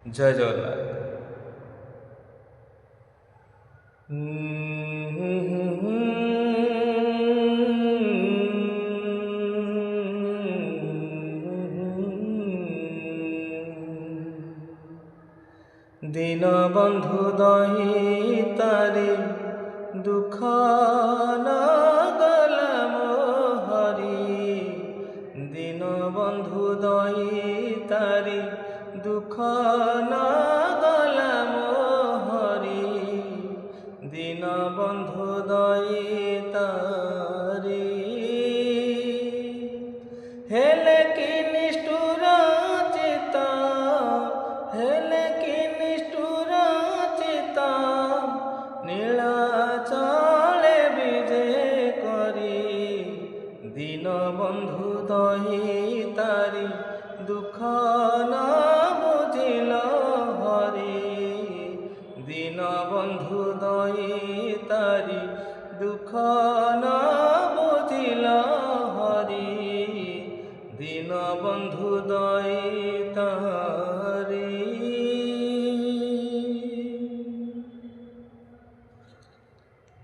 জয় জগন্নাথ। দীনবন্ধু দয়িতারে দুঃখ না গলম হরি, দীনবন্ধু দয়িতারে দুঃখ না গলম হরি, দীনবন্ধু দয়িতারে হেলে কি নিষ্ঠুর চিতা, হেলে কি নিষ্ঠুর চিতা, নীলাচলে বিজে করি, দীনবন্ধু দয়িতারি দুঃখ না বুঝিল হরি, দীনবন্ধু দয়িতারি দুঃখ না বুঝিল হরি, দীনবন্ধু